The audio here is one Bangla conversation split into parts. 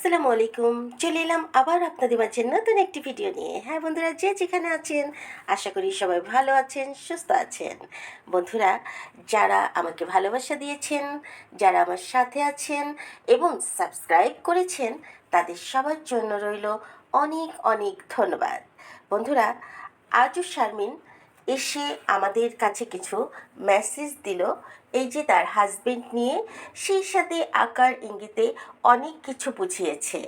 আসসালামু আলাইকুম। চলে এলাম আবার আপনাদের মাঝে নতুন একটি ভিডিও নিয়ে। হ্যাঁ বন্ধুরা, যে যেখানে আছেন আশা করি সবাই ভালো আছেন, সুস্থ আছেন। বন্ধুরা, যারা আমাকে ভালোবাসা দিয়েছেন, যারা আমার সাথে আছেন এবং সাবস্ক্রাইব করেছেন, তাদের সবার জন্য রইল অনেক অনেক ধন্যবাদ। বন্ধুরা, আজও শারমিন এসে আমাদের কাছে কিছু মেসেজ দিল। এই যে তার হাজবেন্ড নিয়ে, সেই সাথে আকার ইঙ্গিতে অনেক কিছু বুঝিয়েছে।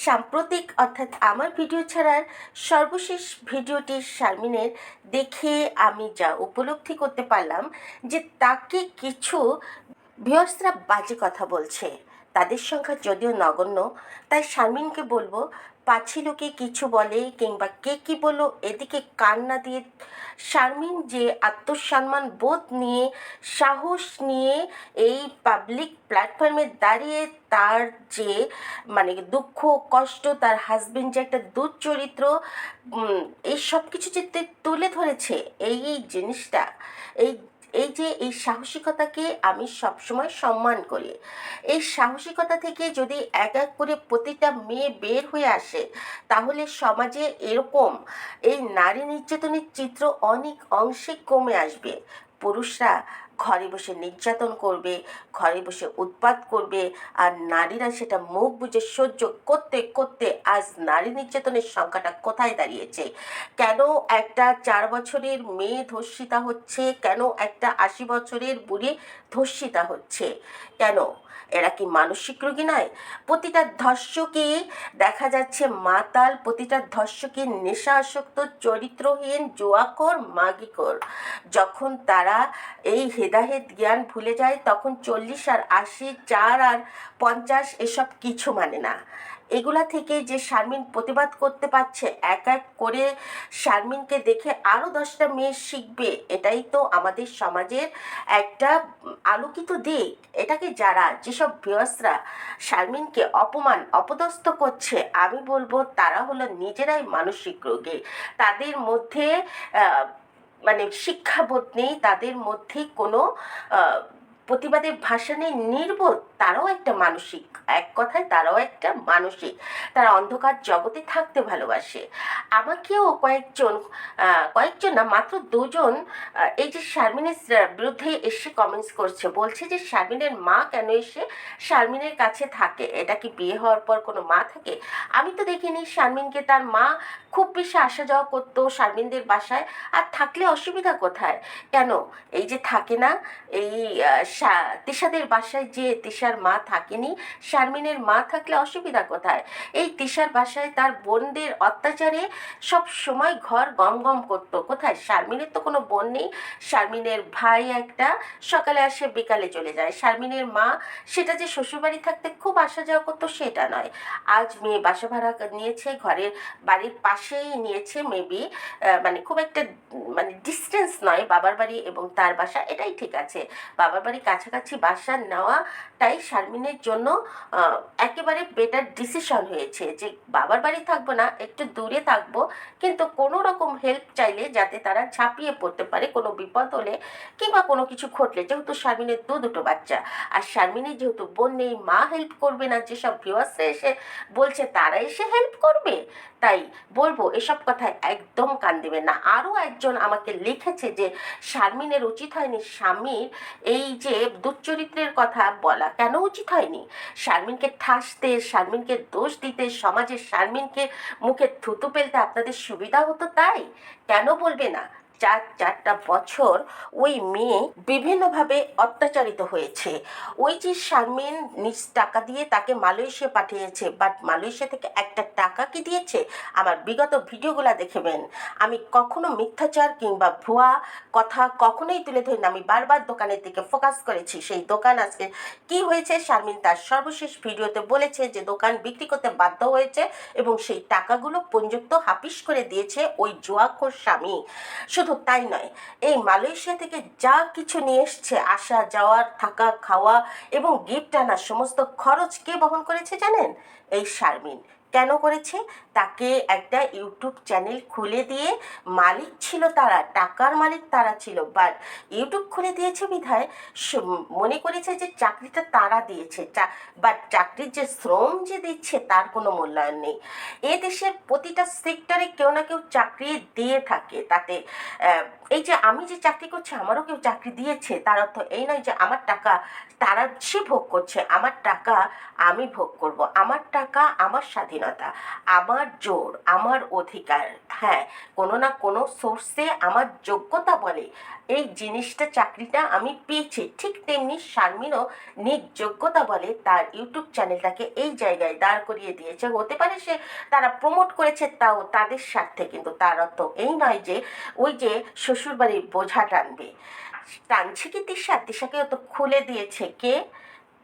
সাম্প্রতিক অর্থাৎ আমার ভিডিও ছাড়ার সর্বশেষ ভিডিওটি শারমিনের দেখে আমি যা উপলব্ধি করতে পারলাম যে তাকে কিছু ভিউয়ার্সরা বাজে কথা বলছে। তাদের সংখ্যা যদিও নগণ্য, তাই শারমিনকে বলবো, পাছি লোকে কিছু বলে কিংবা কে কী বললো এদিকে কান না দিয়ে শারমিন যে আত্মসম্মান বোধ নিয়ে, সাহস নিয়ে এই পাবলিক প্ল্যাটফর্মে দাঁড়িয়ে তার যে দুঃখ কষ্ট, তার হাজবেন্ড যে একটা দুশ্চরিত্র, এই সব কিছু যে তুলে ধরেছে, এই জিনিসটা, এই এই যে এই সাহসিকতাকে আমি সবসময় সম্মান করি। এই সাহসিকতা থেকে যদি এক এক করে প্রতিটা মেয়ে বের হয়ে আসে, তাহলে সমাজে এরকম এই নারী নির্যাতনের চিত্র অনেক অংশে কমে আসবে। পুরুষরা ঘরে বসে নির্যাতন করবে, ঘরে বসে উৎপাত করবে, আর নারীরা সেটা মুখ বুজে সহ্য করতে করতে আজ নারী নির্যাতনের সংখ্যাটা কোথায় দাঁড়িয়েছে। কেন একটা 4 বছরের মেয়ে ধর্ষিতা হচ্ছে, কেন একটা 80 বছরের বুড়ি ধর্ষিতা হচ্ছে, কেন? এরা কি মানসিক রোগী নয়? প্রতিটা ধর্ষকই দেখা যাচ্ছে মাতাল, প্রতিটা ধর্ষকই নেশা আসক্ত, চরিত্রহীন, জুয়াখোর, মাগিখোর। যখন তারা এই হেদায়েত জ্ঞান ভুলে যায়, তখন 40 আর 80, 4 আর 50 এসব কিছু মানে না। এগুলা থেকে যে শারমিন প্রতিবাদ করতে পারছে, এক এক করে শারমিনকে দেখে আরও 10টা মেয়ে শিখবে, এটাই তো আমাদের সমাজের একটা আলোকিত দিক। এটাকে যারা, যেসব ভিউয়ার্সরা শারমিনকে অপমান অপদস্থ করছে, আমি বলবো তারা হলো নিজেরাই মানসিক রোগী। তাদের মধ্যে শিক্ষাবোধ নেই, তাদের মধ্যে কোনো প্রতিবাদের ভাষা নেই, নির্বোধ। তারাও একটা মানসিক, এক কথায় তারাও একটা মানসিক। তারা অন্ধকার জগতে থাকতে ভালোবাসে। আমাকেও কয়েকজন না, মাত্র 2জন এই যে শারমিনের বিরুদ্ধে এসে কমেন্টস করছে, বলছে যে শারমিনের মা কেন এসে শারমিনের কাছে থাকে। এটা কি বিয়ে হওয়ার পর কোনো মা থাকে? আমি তো দেখিনি শারমিনকে। তার মা খুব বেশি আসা যাওয়া করতো শারমিনদের বাসায়, আর থাকলে অসুবিধা কোথায়? কেন এই যে থাকে না, এই তিশাদের বাসায় যে তিশার মা থাকেনি, শারমিনের মা থাকলে অসুবিধা কোথায়? এই তিশার বাসায় তার বোনদের অত্যাচারে সব সময় ঘর গম গম করতো। কোথায়? শারমিনের তো কোনো বোন নেই। শারমিনের ভাই একটা, সকালে আসে বিকালে চলে যায়। শারমিনের মা, সেটা যে শ্বশুরবাড়ি থাকতে খুব আসা যাওয়া করতো সেটা নয়। আজ মেয়ে বাসা ভাড়া নিয়েছে, ঘরের বাড়ির পাশেই নিয়েছে, মেবি খুব একটা ডিস্টেন্স নয় বাবার বাড়ি এবং তার বাসা, এটাই ঠিক আছে। বাবার বাড়ি কাছাকাছি বাসা নেওয়াটাই শারমিনের জন্য একেবারে বেটার ডিসিশন হয়েছে, যে বাবার বাড়ি থাকবো না, একটু দূরে থাকবো, কিন্তু কোনো রকম হেল্প চাইলে যাতে তারা ঝাঁপিয়ে পড়তে পারে কোনো বিপদ হলে কিংবা কোনো কিছু ঘটলে। যেহেতু শারমিনের দুটো বাচ্চা, আর শারমিনের যেহেতু বোন নেই, মা হেল্প করবে না, যেসব ভিউয়ার্সরা এসে বলছে তারা এসে হেল্প করবে, তাই বলবো এসব কথায় একদম কান দেবে না। আরও একজন আমাকে লিখেছে যে শারমিনের উচিত হয়নি স্বামীর এই যে দুশ্চরিত্রের কথা বলা। কেন উচিত হয়নি? শারমিনকে ঠাসতে, শারমিনকে দোষ দিতে, সমাজে শারমিনকে মুখে থুতু ফেলতে আপনাদের সুবিধা হতো, তাই কেন বলবে না? 4টা বছর ওই মেয়ে বিভিন্নভাবে অত্যাচারিত হয়েছে। ওই যে শারমিন নিজ টাকা দিয়ে তাকে মালয়েশিয়া পাঠিয়েছে, বাট মালয়েশিয়া থেকে একটা টাকা কি দিয়েছে? আমার বিগত ভিডিওগুলো দেখবেন, আমি কখনো মিথ্যাচার কিংবা ভুয়া কথা কখনোই তুলে ধরি না। আমি বারবার দোকানের দিকে ফোকাস করেছি। সেই দোকান আজকে কি হয়েছে, শারমিন তার সর্বশেষ ভিডিওতে বলেছে যে দোকান বিক্রি করতে বাধ্য হয়েছে এবং সেই টাকাগুলো পঞ্জুক্ত হাফিস করে দিয়েছে ওই জুয়াখোর স্বামী। শুধু তাই নয়, এই মালয়েশিয়া থেকে যা কিছু নিয়ে এসছে, আসা যাওয়ার, থাকা খাওয়া এবং গিফট আনার সমস্ত খরচ কে বহন করেছে জানেন? এই শারমিন। কেন করেছে? তাকে একটা ইউটিউব চ্যানেল খুলে দিয়ে মালিক ছিল তারা, টাকার মালিক তারা ছিল, বাট ইউটিউব খুলে দিয়েছে বিধায় মনে করেছে যে চাকরিটা তারা দিয়েছে, বাট চাকরির যে শ্রম যে দিচ্ছে তার কোনো মূল্যায়ন নেই। এ দেশের প্রতিটা সেক্টরে কেউ না কেউ চাকরি দিয়ে থাকে। তাতে এই যে আমি যে চাকরি করছি আমারও কেউ চাকরি দিয়েছে, তার অর্থ এই নয় যে আমার টাকা তারা সে ভোগ করছে, আমার টাকা আমি ভোগ করব, আমার টাকা আমার স্বাধীনতা, আমার জোর, আমার অধিকার। হ্যাঁ, কোনো না কোনো সোর্সে আমার যোগ্যতা বলে এই জিনিসটা চাকরিটা আমি পেয়েছি। ঠিক তেমনি শারমিনও নিজ যোগ্যতা বলে তার ইউটিউব চ্যানেলটাকে এই জায়গায় দাঁড় করিয়ে দিয়েছে। হতে পারে সে তারা প্রমোট করেছে তাও তাদের স্বার্থে, কিন্তু তার অর্থ এই নয় যে ওই যে শ্বশুরবাড়ির বোঝা টানবে। টানছে কি তিশা? তিশাকেও তো খুলে দিয়েছে কে?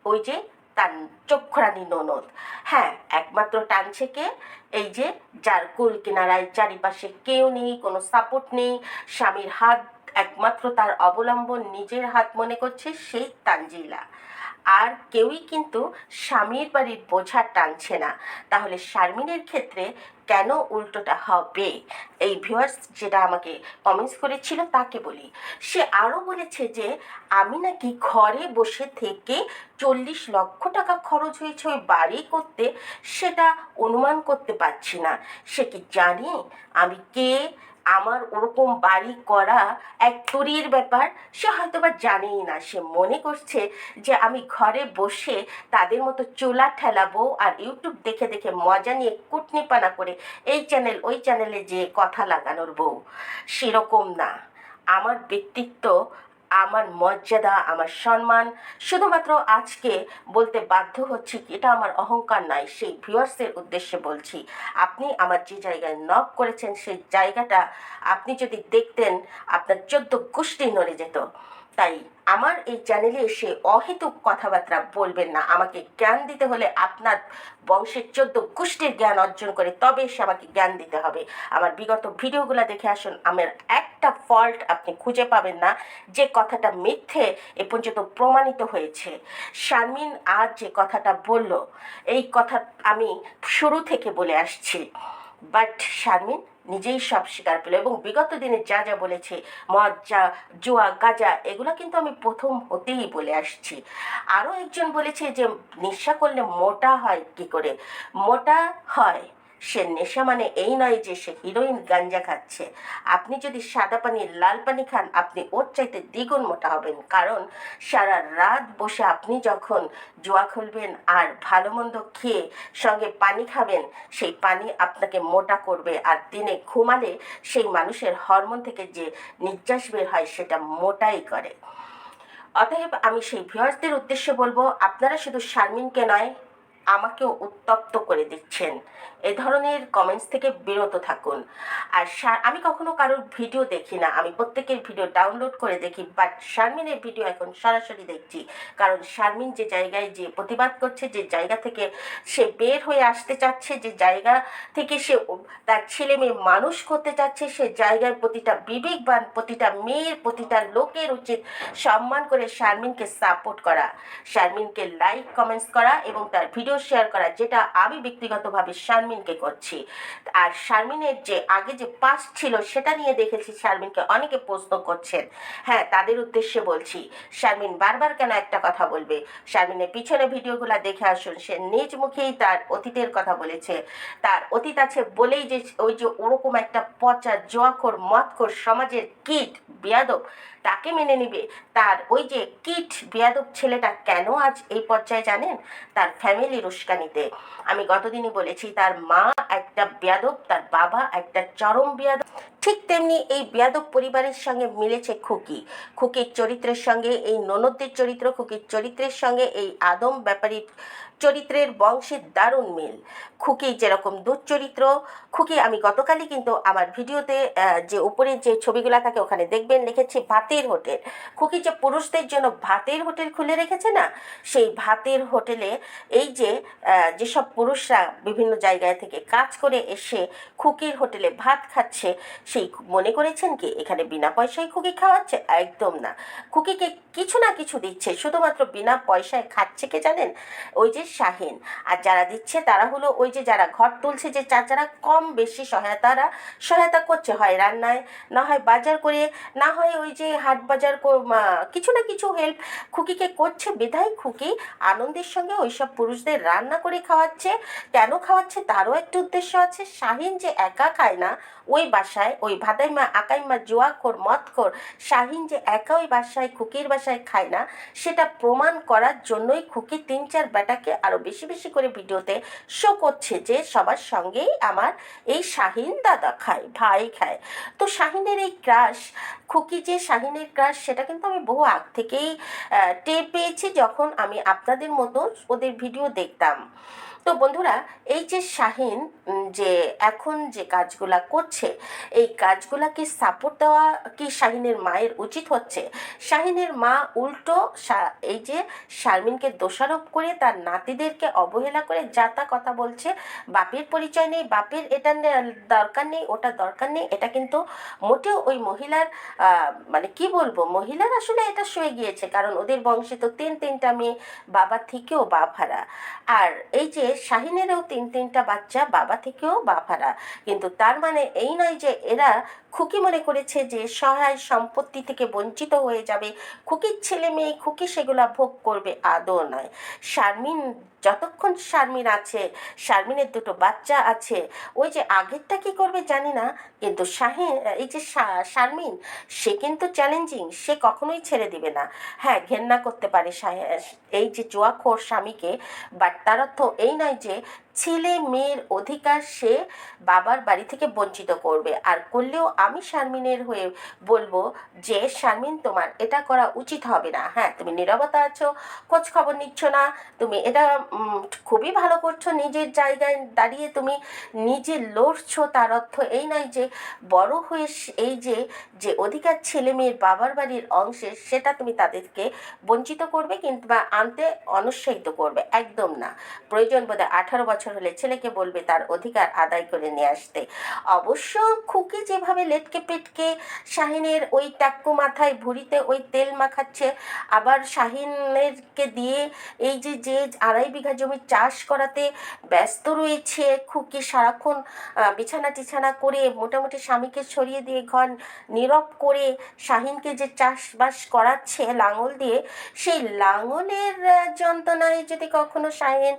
ওই যে তার চক্ষুরানী ননদ। হ্যাঁ, একমাত্র টানছে কে? এই যে যার কুল কিনারায় চারিপাশে কেউ নেই, কোনো সাপোর্ট নেই, স্বামীর হাত একমাত্র তার অবলম্বন, নিজের হাত মনে করছে সেই তানজিলা। আর কেউই কিন্তু স্বামীর বাড়ির বোঝা টানছে না। তাহলে শারমিনের ক্ষেত্রে কেন উল্টোটা হবে? এই ভিউয়ার্স যেটা আমাকে কমেন্টস করেছিল তাকে বলি। সে আরও বলেছে যে আমি নাকি ঘরে বসে থেকে 40 লক্ষ টাকা খরচ হয়েছে ওই বাড়ি করতে, সেটা অনুমান করতে পারছি না। সে কি জানে আমি কে? আমার ওরকম বাড়ি করা এক তরির ব্যাপার। সে হয়তো বা জানেই না। সে মনে করছে যে আমি ঘরে বসে তাদের মতো চুলা ঠেলাবো আর ইউটিউব দেখে দেখে মজা নিয়ে কুটনিপানা করে এই চ্যানেল ওই চ্যানেলে যে কথা লাগানোর বউ। সেরকম না। আমার ব্যক্তিত্ব, আমার মর্যাদা, আমার সম্মান শুধুমাত্র আজকে বলতে বাধ্য হচ্ছি, এটা আমার অহংকার নয়। সেই ভিউয়ার্সের উদ্দেশ্যে বলছি, আপনি আমার যে জায়গায় নক করেছেন সেই জায়গাটা আপনি যদি দেখতেন আপনার 14 গোষ্ঠী নড়ে যেত। তাই আমার এই চ্যানেলে এসে অহেতুক কথাবার্তা বলবেন না। আমাকে জ্ঞান দিতে হলে আপনার বংশের 14 গোষ্ঠীর জ্ঞান অর্জন করে তবে এসে আমাকে জ্ঞান দিতে হবে। আমার বিগত ভিডিওগুলো দেখে আসুন, আমার একটা ফল্ট আপনি খুঁজে পাবেন না যে কথাটা মিথ্যে এ পর্যন্ত প্রমাণিত হয়েছে। শারমিন আজ যে কথাটা বলল, এই কথা আমি শুরু থেকে বলে আসছি, বাট শারমিন নিজেই সব স্বীকার পেল। এবং বিগত দিনে যা যা বলেছে, মদ, জুয়া, গাঁজা, এগুলো কিন্তু আমি প্রথম হতেই বলে আসছি। আরও একজন বলেছে যে নেশা করলে মোটা হয় কি করে? মোটা হয় সে নেশা মানে এই নয় যে সে হিরোইন গাঞ্জা খাচ্ছে। আপনি যদি সাদা পানি লাল পানি খান আপনি ওর চাইতে দ্বিগুণ মোটা হবেন। কারণ সারা রাত বসে আপনি যখন জুয়া খেলবেন আর ভালো মন্দ খেয়ে সঙ্গে পানি খাবেন, সেই পানি আপনাকে মোটা করবে। আর দিনে ঘুমালে সেই মানুষের হরমোন থেকে যে নির্যাস বের হয় সেটা মোটাই করে। অতএব আমি সেই ভিউয়ার্সদের উদ্দেশ্যে বলবো, আপনারা শুধু শারমিনকে নয় আমাকেও উত্তপ্ত করে দিচ্ছেন। এ ধরনের কমেন্টস থেকে বিরত থাকুন। আর আমি কখনো কারোর ভিডিও দেখি না, আমি প্রত্যেকের ভিডিও ডাউনলোড করে দেখি, বাট শারমিনের ভিডিও এখন সরাসরি দেখছি। কারণ শারমিন যে জায়গায় যে প্রতিবাদ করছে, যে জায়গা থেকে সে বের হয়ে আসতে চাচ্ছে, যে জায়গা থেকে সে তার ছেলে মেয়ে মানুষ করতে চাচ্ছে, সে জায়গায় প্রতিটা বিবেকবান, প্রতিটা মেয়ের, প্রতিটা লোকের উচিত সম্মান করে শারমিনকে সাপোর্ট করা, শারমিনকে লাইক কমেন্টস করা এবং তার ভিডিও শেয়ার করা, যেটা আমি ব্যক্তিগতভাবে শারমিনকে করছি। আর শারমিনের যে আগে যে পাস্ট ছিল সেটা নিয়ে দেখেছি শারমিনকে অনেকে প্রশ্ন করছেন। হ্যাঁ, তাদের উদ্দেশ্যে বলছি, শারমিন বারবার কেন একটা কথা বলবে? শারমিনের পিছনে ভিডিওগুলো দেখে আসুন। সে নিজ মুখেই তার অতীতের কথা বলেছে। তার অতীত আছে বলেই যে ওই যে ওরকম একটা পচা জোয়াখোর মদখোর সমাজের কীট বেয়াদব তাকে মেনে নিবে। তার ওই যে কিট বেয়াদব ছেলেটা কেন আজ এই পর্যায়ে জানেন? তার ফ্যামিলির উস্কানিতে। আমি গতদিনই বলেছি তার মা একটা বেয়াদব, তার বাবা একটা চরম বেয়াদব। ঠিক তেমনি এই বেয়াদব পরিবারের সঙ্গে মিলেছে খুকি। খুকির চরিত্রের সঙ্গে এই ননদদের চরিত্র, খুকির চরিত্রের সঙ্গে এই আদম ব্যাপারীর চরিত্রের বংশের দারুণ মিল। খুকি যেরকম দুশ্চরিত্র, খুকি আমি গতকালই কিন্তু আমার ভিডিওতে যে উপরে যে ছবিগুলো থাকে ওখানে দেখবেন লিখেছি ভাতের হোটেল। খুকি যে পুরুষদের জন্য ভাতের হোটেল খুলে রেখেছে না, সেই ভাতের হোটেলে এই যে যেসব পুরুষরা বিভিন্ন জায়গায় থেকে কাজ করে এসে খুকির হোটেলে ভাত খাচ্ছে, সেই মনে করেছেন কি এখানে বিনা পয়সায় খুকি খাওয়াচ্ছে? একদম না। খুকিকে কিছু না কিছু দিচ্ছে, শুধুমাত্র বিনা পয়সায় খাচ্ছে কে জানেন? ওই যে শাহিন। আর যারা দিচ্ছে তারা হলো ওই যে যারা ঘর তুলছে, যে চাচারা কম বেশি সহায়তা করছে, হয় রান্নায়, না হয় বাজার করে, না হয় ওই যে হাট বাজার কিছু না কিছু হেল্প খুকিকে করছে। বিধায় খুকি আনন্দের সঙ্গে ওইসব পুরুষদের রান্না করে খাওয়াচ্ছে। কেন খাওয়াচ্ছে তারও একটা উদ্দেশ্য আছে। শাহিন যে একা খায় না ওই বাসায়, ওই ভাদাইমা আকাইমা জুয়াখোর মদখোর শাহিন যে একা ওই বাসায় খুকির বাসায় খায় না, সেটা প্রমাণ করার জন্যই খুকি 3-4 বেটাকে আরও বেশি বেশি করে ভিডিওতে শো করছে যে সবার সঙ্গেই আমার এই শাহিন দাদা খায়, ভাই খায়। তো শাহিনের এই ক্রাশ, খুকি যে শাহিনের ক্রাশ, সেটা কিন্তু আমি বহু আগ থেকেই টের পেয়েছি যখন আমি আপনাদের মতো ওদের ভিডিও দেখতাম। তো বন্ধুরা, এই যে শাহিন যে এখন যে কাজগুলা করছে, এই কাজগুলাকে সাপোর্ট দেওয়া কি শাহিনের মায়ের উচিত হচ্ছে? শাহিনের মা উল্টো এই যে শারমিনকে দোষারোপ করে তার নাতিদেরকে অবহেলা করে যা তা কথা বলছে। বাপের পরিচয় নেই, বাপের এটা দরকার নেই, ওটা দরকার নেই। এটা কিন্তু মোটেও ওই মহিলার মানে কি বলবো, মহিলার আসলে এটা সয়ে গিয়েছে, কারণ ওদের বংশে তো 3-3টা মেয়ে, বাবা থেকেও বাপ হারা। আর এই যে শাহিনেরও 3-3টা বাচ্চা, বাবা থেকেও বাপ হারা। কিন্তু তার মানে এই নয় যে এরা, খুকি মনে করেছে যে সহায় সম্পত্তি থেকে বঞ্চিত হয়ে যাবে, খুকির ছেলে মেয়ে, খুকি সেগুলা ভোগ করবে, আদৌ নয়। শারমিন, যতক্ষণ শারমিন আছে, শারমিনের 2টো বাচ্চা আছে, ওই যে আগেরটা কী করবে জানি না, কিন্তু শাহিন, এই যে শারমিন, সে কিন্তু চ্যালেঞ্জিং, সে কখনোই ছেড়ে দিবে না। হ্যাঁ, ঘেন্না করতে পারে এই যে জুয়াখোর স্বামীকে, বাট তার অর্থ এই নয় যে ছেলে মেয়ের অধিকার সে বাবার বাড়ি থেকে বঞ্চিত করবে। আর করলেও আমি শারমিনের হয়ে বলবো যে শারমিন, তোমার এটা করা উচিত হবে না। হ্যাঁ, তুমি নীরবতা আছো, খোঁজ খবর নিচ্ছ না, তুমি এটা খুবই ভালো করছো, নিজের জায়গায় দাঁড়িয়ে তুমি নিজে লড়ছো। তার অর্থ এই নয় যে বড় হয়ে এই যে যে অধিকার ছেলে মেয়ের বাবার বাড়ির অংশে, সেটা তুমি তাদেরকে বঞ্চিত করবে কিন্তু বা আনতে অনুৎসাহিত করবে, একদম না। প্রয়োজন বোধে 18 বছর হলে ছেলেকে বলবে তার অধিকার আদায় করে নিয়ে আসতে। অবশ্য খুকি যেভাবে লেটকে পেটকে শাহিনের ওই টাক্কু মাথায় ভুঁড়িতে ওই তেল মাখাচ্ছে, আবার শাহিনেরকে দিয়ে এই যে যে 2.5 বিঘা জমি চাষ করাতে ব্যস্ত রয়েছে খুকি, সারাক্ষণ বিছানা টিছানা করে মোটামুটি স্বামীকে সরিয়ে দিয়ে ঘর নীরব করে শাহিনকে যে চাষবাস করাচ্ছে লাঙল দিয়ে, সেই লাঙলের যন্ত্রণায় যদি কখনো শাহিন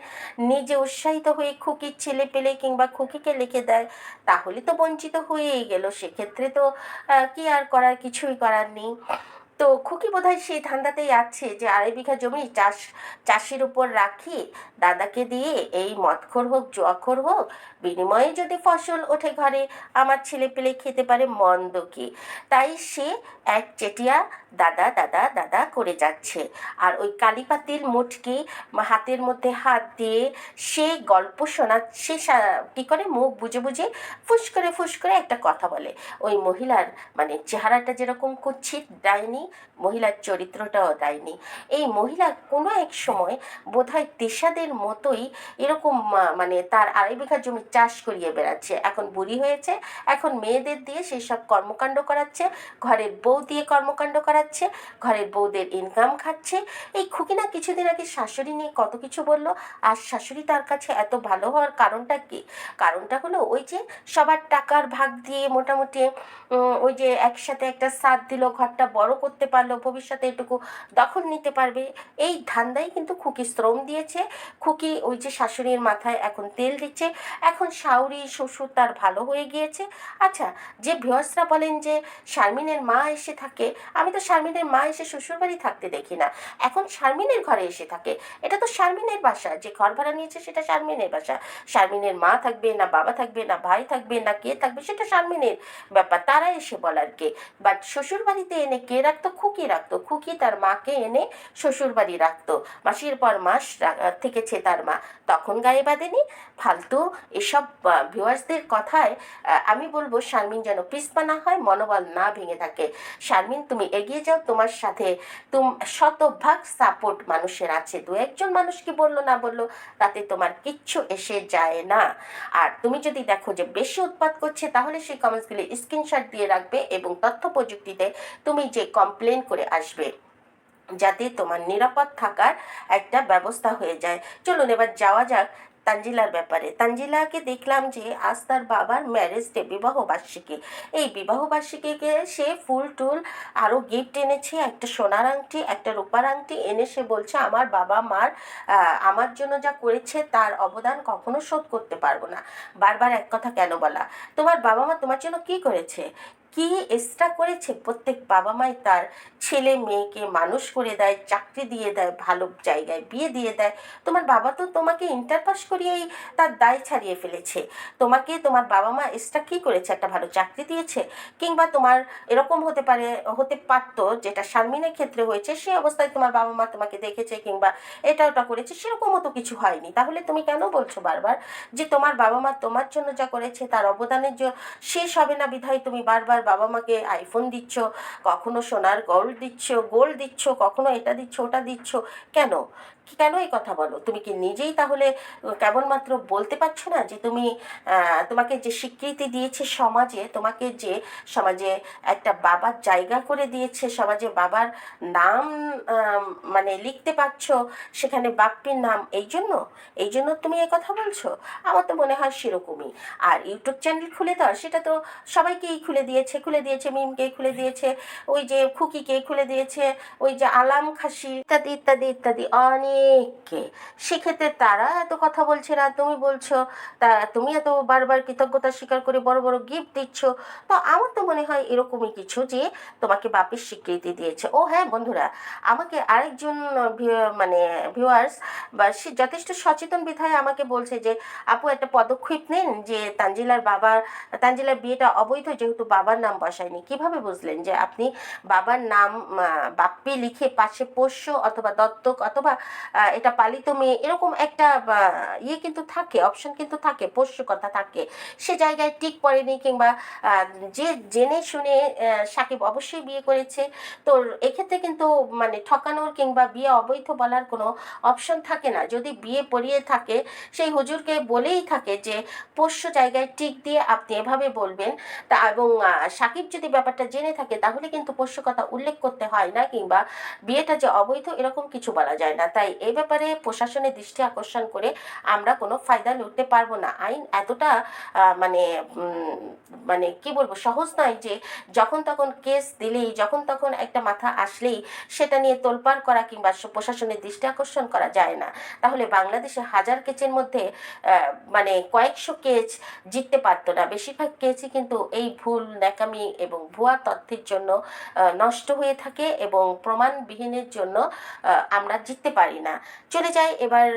নিজে উৎসাহিত হয়ে খুকির ছেলে পেলে কিংবা খুকিকে লিখে দেয়, তাহলে তো বঞ্চিত হয়েই গেল। সেক্ষেত্রে তো কি আর করার, কিছুই করার নেই। তো খুকি বোধহয় সেই ধান্দাতেই আছে যে 2.5 বিঘা জমি চাষের উপর রাখি, দাদাকে দিয়ে এই মদখোর হোক জুয়াখোর হোক, বিনিময়ে যদি ফসল ওঠে ঘরে, আমার ছেলে পেলে খেতে পারে, মন্দ কি। তাই সে একচেটিয়া দাদা দাদা দাদা করে যাচ্ছে। আর ওই কালীপাতির মুটকি হাতের মধ্যে হাত দিয়ে সে গল্প শোনাচ্ছে, কী করে মুখ বুজে বুজে ফুস করে একটা কথা বলে। ওই মহিলার মানে চেহারাটা যেরকম কুৎসিত, ডাইনি, মহিলার চরিত্রটাও ডাইনি। এই মহিলা কোনো এক সময় বোধহয় তিশাদের মতোই এরকম মানে তার 2.5 বিঘা জমি চাষ করিয়ে বেড়াচ্ছে। এখন বুড়ি হয়েছে, এখন মেয়েদের দিয়ে সেই সব কর্মকাণ্ড করাচ্ছে, ঘরের বউ দিয়ে কর্মকাণ্ড করাচ্ছে, ঘরের বউদের ইনকাম খাচ্ছে। এই খুকি না কিছুদিন আগে শাশুড়ি নিয়ে কত কিছু বলল, আর শাশুড়ি তার কাছে এত ভালো হওয়ার কারণটা কি? কারণটা হলো ওই যে সবার টাকার ভাগ দিয়ে মোটামুটি ওই যে একসাথে একটা সাথ দিল, ঘরটা বড় করতে পারলো, ভবিষ্যতে এটুকু দখল নিতে পারবে, এই ধান্দাই কিন্তু খুকি শ্রম দিয়েছে। খুকি ওই যে শাশুড়ির মাথায় এখন তেল দিচ্ছে, এখন শাশুড়ি শ্বশুর তার ভালো হয়ে গিয়েছে। আচ্ছা, যে ভিউয়ার্সরা বলেন যে শারমিনের মা এসে থাকে, আমি তো শারমিনের মা এসে শ্বশুরবাড়ি থাকতে দেখি না, এখন শারমিনের ঘরে এসে থাকে। এটা তো শারমিনের বাসা, যে ঘর ভাড়া নিয়েছে সেটা শারমিনের বাসা। শারমিনের মা থাকবে না, বাবা থাকবে না, ভাই থাকবে না, কে থাকবে সেটা শারমিনের ব্যাপার, তারা এসে বলার কে। বাট শ্বশুরবাড়িতে এনে কে রাখতো? খুকি রাখতো। খুকি তার মাকে এনে শ্বশুরবাড়ি রাখতো, মাসের পর মাস থেকেছে তার মা, তখন গায়ে বাঁধেনি। ফালতু এসব ভিউয়ার্সদের কথায় আমি বলবো শারমিন যেন পিছপা না হয়, মনোবল না ভেঙে থাকে। শারমিন, তুমি এগিয়ে যাও, তোমার সাথে শতভাগ সাপোর্ট মানুষের আছে। 2-1 মানুষ কি বললো না বললো তাতে তোমার কিচ্ছু এসে যায় না। আর তুমি যদি দেখো যে বেশি উৎপাত করছে, তাহলে সেই কমেন্টসগুলি স্ক্রিনশট দিয়ে রাখবে এবং তথ্য প্রযুক্তিতে তুমি যে কমপ্লেন করে আসবে। যাতে তোমার নিরাপদ থাকার একটা ব্যবস্থা হয়ে যায়। চলুন এবার যাওয়া যাক তানজিলার ব্যাপারে। তানজিলাকে দেখলাম যে আজ তার বাবার ম্যারেজ ডে, বিবাহবার্ষিকী। এই বিবাহবার্ষিকীকে সে ফুল টুল আরও গিফট এনেছে, একটা সোনার আংটি, একটা রূপার আংটি এনে সে বলছে আমার বাবা মার আমার জন্য যা করেছে তার অবদান কখনো শোধ করতে পারবো না। বারবার এক কথা কেন বলা? তোমার বাবা মা তোমার জন্য কি করেছে, কি এক্সট্রা করেছে? প্রত্যেক বাবা মাই তার ছেলে মেয়েকে মানুষ করে দেয়, চাকরি দিয়ে দেয়, ভালো জায়গায় বিয়ে দিয়ে দেয়। তোমার বাবা তো তোমাকে ইন্টার পাস করিয়েই তার দায় ছাড়িয়ে ফেলেছে। তোমাকে তোমার বাবা মা এক্সট্রা কী করেছে? একটা ভালো চাকরি দিয়েছে? কিংবা তোমার এরকম হতে পারে, হতে পারতো যেটা শারমিনের ক্ষেত্রে হয়েছে, সেই অবস্থায় তোমার বাবা মা তোমাকে দেখেছে কিংবা এটা ওটা করেছে, সেরকমও তো কিছু হয়নি। তাহলে তুমি কেন বলছো বারবার যে তোমার বাবা মা তোমার জন্য যা করেছে তার অবদানের শেষ হবে না বিধায় তুমি বারবার বাবা মাকে আইফোন দিচ্ছ, কখনো সোনার গোল্ড দিচ্ছ, কখনো এটা দিচ্ছ ওটা দিচ্ছ? কেন? কেন এই কথা বলো? তুমি কি নিজেই তাহলে কেবলমাত্র বলতে পারছো না যে তুমি তোমাকে যে স্বীকৃতি দিয়েছে সমাজে, তোমাকে যে সমাজে একটা বাবার জায়গা করে দিয়েছে, সমাজে বাবার নাম মানে লিখতে পারছো সেখানে বাপ্পির নাম, এই জন্য তুমি এই কথা বলছো? আমার তো মনে হয় সেরকমই। আর ইউটিউব চ্যানেল খুলে দেওয়া, সেটা তো সবাইকেই খুলে দিয়েছে মিমকেই খুলে দিয়েছে, ওই যে খুকিকেই খুলে দিয়েছে, ওই যে আলাম খাসি ইত্যাদি ইত্যাদি ইত্যাদি অনেককে। সেক্ষেত্রে তারা এত কথা বলছে না, তুমি বলছো তা তুমি এত বারবার কৃতজ্ঞতা স্বীকার করে বড় বড় গিফট দিচ্ছ। তো আমার তো মনে হয় এরকমই কিছু যে তোমাকে বাপের স্বীকৃতি দিয়েছে। ও হ্যাঁ বন্ধুরা, আমাকে আরেকজন মানে ভিউয়ার্স বা সে যথেষ্ট সচেতন বিধায় আমাকে বলছে যে আপু একটা পদক্ষেপ নিন, যে তানজিলার বিয়েটা অবৈধ যেহেতু বাবার নাম বসায়নি। কিভাবে বুঝলেন যে আপনি বাবার নাম বাপ্পি লিখে পাশে পোষ্য অথবা দত্তক অথবা এটা পালিত মেয়ে এরকম একটা ইয়ে কিন্তু থাকে, অপশন কিন্তু থাকে, পোষ্য কথা থাকে, সে জায়গায় টিক পড়েনি কিংবা যে জেনে শুনে সাকিব অবশ্যই বিয়ে করেছে। তো এক্ষেত্রে কিন্তু মানে ঠকানোর কিংবা বিয়ে অবৈধ বলার কোনো অপশন থাকে না। যদি বিয়ে পড়িয়ে থাকে সেই হুজুরকে বলেই থাকে যে পোষ্য জায়গায় টিক দিয়ে আপনি এভাবে বলবেন। তা এবং সাকিব যদি ব্যাপারটা জেনে থাকে তাহলে কিন্তু পোষ্য কথা উল্লেখ করতে হয় না কিংবা বিয়েটা যে অবৈধ এরকম কিছু বলা যায় না। তাই এই ব্যাপারে প্রশাসনের দৃষ্টি আকর্ষণ করে আমরা কোনো ফায়দা লুটতে পারবো না। আইন এতটা মানে মানে কি বলবো, সহজ নয় যে যখন তখন কেস দিলেই, যখন তখন একটা মাথা আসলেই সেটা নিয়ে তোলপাড় করা কিংবা প্রশাসনের দৃষ্টি আকর্ষণ করা যায় না। তাহলে বাংলাদেশে হাজার কেচের মধ্যে মানে কয়েকশো কেচ জিততে পারতো না। বেশিরভাগ কেচই কিন্তু এই ভুল ন্যাকামি এবং ভুয়া তথ্যের জন্য নষ্ট হয়ে থাকে এবং প্রমাণবিহীনের জন্য আমরা জিততে পারি না। চলে যাই এবার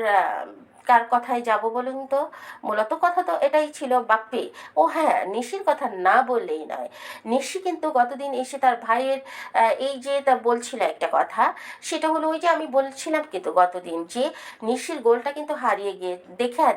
কার কথায় যাব বলুন তো? মূলত কথা তো এটাই ছিল, বাপ্পি। ও হ্যাঁ, নিশির কথা না বললেই নয়। নিশি কিন্তু গতদিন এসে তার ভাইয়ের এই যে তা বলছিল একটা কথা, সেটা হলো ওই যে আমি বলছিলাম কিন্তু গতদিন যে নিশির গোলটা কিন্তু হারিয়ে গিয়ে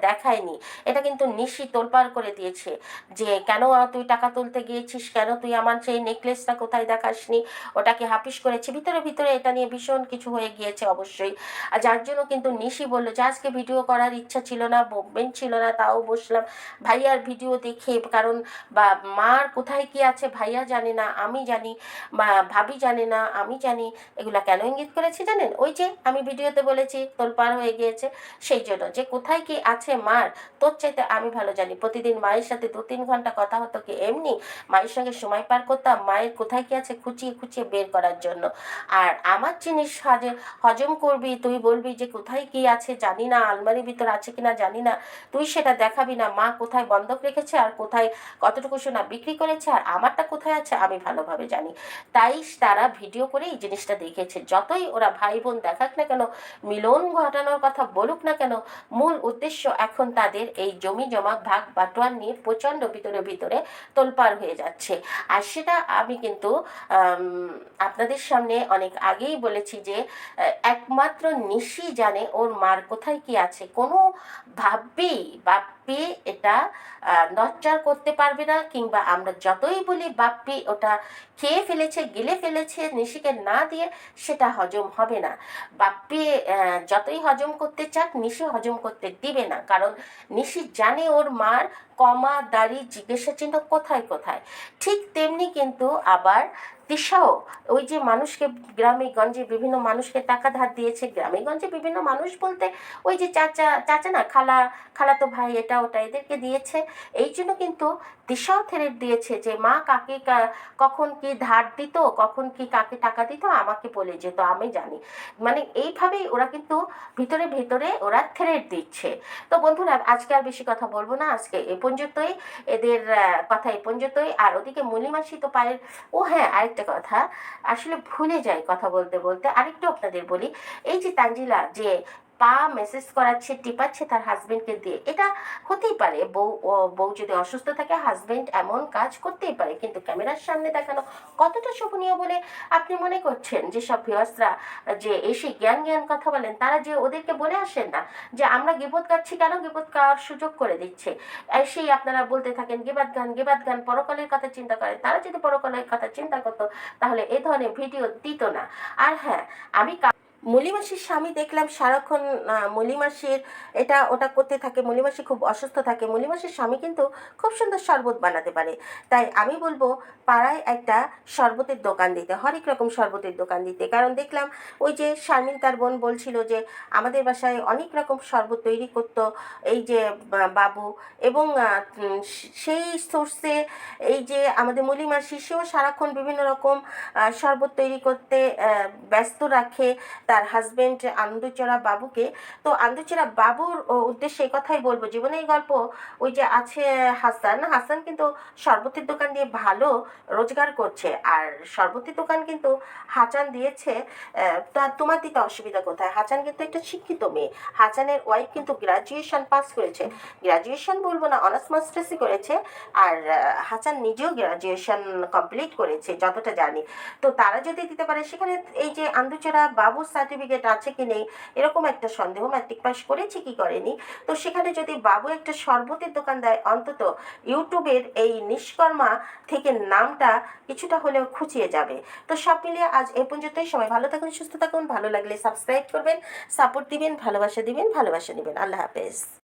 দেখায়নি। এটা কিন্তু নিশি তোলপাড় করে দিয়েছে যে কেন তুই টাকা তুলতে গিয়েছিস, কেন তুই আমার সেই নেকলেসটা কোথায় দেখাসনি, ওটাকে হাফিস করেছে। ভিতরে ভিতরে এটা নিয়ে ভীষণ কিছু হয়ে গিয়েছে অবশ্যই। আর যার জন্য কিন্তু নিশি বললো যে আজকে ভিডিও করার ইচ্ছা ছিল না, মুভমেন্ট ছিল না, তাও বসলাম ভাইয়ার ভিডিও দেখে। কারণ বা মার কোথায় কি আছে ভাইয়া জানে না, আমি জানি, বা ভাবি জানে না, আমি জানি। এগুলা কেন ইঙ্গিত করেছি জানেন? ওই যে আমি ভিডিওতে বলেছি তোলপাড় হয়ে গিয়েছে সেই জন্য, যে কোথায় কি আছে মার তোর চাইতে আমি ভালো জানি। প্রতিদিন মায়ের সাথে 2-3 ঘন্টা কথা হতো কি এমনি মায়ের সঙ্গে সময় পার করতাম মায়ের কোথায় কি আছে খুঁচিয়ে খুঁচিয়ে বের করার জন্য। আর আমার জিনিস হজম করবি, তুই বলবি যে কোথায় কি আছে জানি না, আলমারির ভিতর আছে কিনা জানি না, তুই সেটা দেখাবি না মা কোথায় বন্ধক রেখেছে আর কোথায় কতটুকু সোনা বিক্রি করেছে আর আমারটা কোথায় আছে আমি ভালোভাবে জানি। তাই তারা ভিডিও করে এই জিনিসটা দেখেছে। যতই ওরা ভাই বোন দেখাক না কেন, মিলন ঘটানোর কথা বলুক না কেন, মূল উদ্দেশ্য এখন তাদের এই জমি জমা ভাগ বাটোয়ার নিয়ে প্রচণ্ড ভিতরে ভিতরে তোলপাড় হয়ে যাচ্ছে। আর সেটা আমি কিন্তু আপনাদের সামনে অনেক আগেই বলেছি যে একমাত্র নিশি জানে ওর মার কোথায় কি আছে। কোনো বাপ্পি এটা নচ্চার করতে পারবে না, কিংবা আমরা যতই বলি বাপ্পি ওটা খেয়ে ফেলেছে গিলে ফেলেছে নিশিকে না দিয়ে, সেটা হজম হবে না। বাপ্পি যতই হজম করতে চাক নিশি হজম করতে দিবে না, কারণ নিশি জানে ওর মার কমা দাড়ি জিজ্ঞাসা চিহ্ন কোথায় কোথায়। ঠিক তেমনি কিন্তু আবার তিশাও ওই যে মানুষকে গ্রামে গঞ্জে বিভিন্ন মানুষকে টাকা ধার দিয়েছে, গ্রামে গঞ্জে বিভিন্ন মানুষ বলতে ওই যে চাচা চাচা না খালা, খালাতো ভাই এটা ওটা এদেরকে দিয়েছে। এই জন্য কিন্তু দিশাও থ্রেট দিয়েছে যে মা কাকে কখন কি ধার দিত, কখন কি কাকে টাকা দিত আমাকে বলে যেত, আমি জানি। মানে এইভাবেই ওরা কিন্তু ভিতরে ভিতরে ওরা থ্রেট দিচ্ছে। তো বন্ধুরা আজকে আর বেশি কথা বলবো না, আজকে এ পর্যন্তই, এদের কথা এ পর্যন্তই। আর ওদিকে মলিমাসি তো পায়ের, ও হ্যাঁ আরেকটা কথা আসলে ভুলে যাই কথা বলতে বলতে, আরেকটু আপনাদের বলি। এই যে তানজিলা যে পা মেসেজ করাচ্ছে টিপাচ্ছে তার হাজবেন্ডকে দিয়ে, এটা হতেই পারে, বউ যদি অসুস্থ থাকে হাজবেন্ড এমন কাজ করতেই পারে, কিন্তু ক্যামেরার সামনে দেখানো কতটা শোভনীয় বলে আপনি মনে করছেন? যেসব ভিউয়ার্সরা যে এসে জ্ঞান জ্ঞান কথা বলেন তারা যে ওদেরকে বলে আসেন না যে আমরা গিবত গাচ্ছি, কেন গিবত গাওয়ার সুযোগ করে দিচ্ছে? এসেই আপনারা বলতে থাকেন গিবাদ গান, পরকালের কথা চিন্তা করেন। তারা যদি পরকালের কথা চিন্তা করতো তাহলে এ ধরনের ভিডিও দিত না। আর হ্যাঁ, আমি মলিমাসির স্বামী দেখলাম সারাক্ষণ মলিমাসির এটা ওটা করতে থাকে, মলিমাসি খুব অসুস্থ থাকে, মলিমাসির স্বামী কিন্তু খুব সুন্দর শরবত বানাতে পারে। তাই আমি বলবো পাড়ায় একটা শরবতের দোকান দিতে, হরেক রকম শরবতের দোকান দিতে। কারণ দেখলাম ওই যে শারমিন তার বোন বলছিল যে আমাদের বাসায় অনেক রকম শরবত তৈরি করতো এই যে বাবু, এবং সেই সোর্সে এই যে আমাদের মলিমাসি সেও সারাক্ষণ বিভিন্ন রকম শরবত তৈরি করতে ব্যস্ত রাখে তার হাজবেন্ড আনন্দচোরা বাবুকে। তো আনন্দচোরা বাবুর উদ্দেশ্যে এই কথাই বলবো, জীবনের গল্প ওই যে আছে হাসান, হাসান কিন্তু শরবতের দোকান দিয়ে ভালো রোজগার করছে। আর শরবতের দোকান কিন্তু হাচান দিয়েছে, তা তোমার দিতে অসুবিধা কোথায়? হাচান কিন্তু একটা শিক্ষিত মেয়ে, হাচানের ওয়াইফ কিন্তু গ্রাজুয়েশন পাস করেছে, গ্রাজুয়েশন বলবো না অনার্স মাস্টার্সই করেছে। আর হাচান নিজেও গ্রাজুয়েশন কমপ্লিট করেছে যতটা জানি। তো তারা যদি দিতে পারে, সেখানে এই যে আন্দুচোরা বাবুর সার্টিফিকেট আছে কি নেই এরকম একটা সন্দেহ, ম্যাট্রিক পাস করেছে কি করেনি। তো সেখানে যদি বাবু একটা শরবতের দোকান দেয়, অন্তত ইউটিউবের এই নিষ্কর্মা থেকে নামটা কিছুটা হলেও খুঁচিয়ে যাবে। তো সব মিলিয়ে আজ এ পর্যন্তই। সবাই ভালো থাকুন, সুস্থ থাকুন, ভালো লাগলে সাবস্ক্রাইব করবেন, সাপোর্ট দিবেন, ভালোবাসা দিবেন, ভালোবাসা নেবেন। আল্লাহ হাফেজ।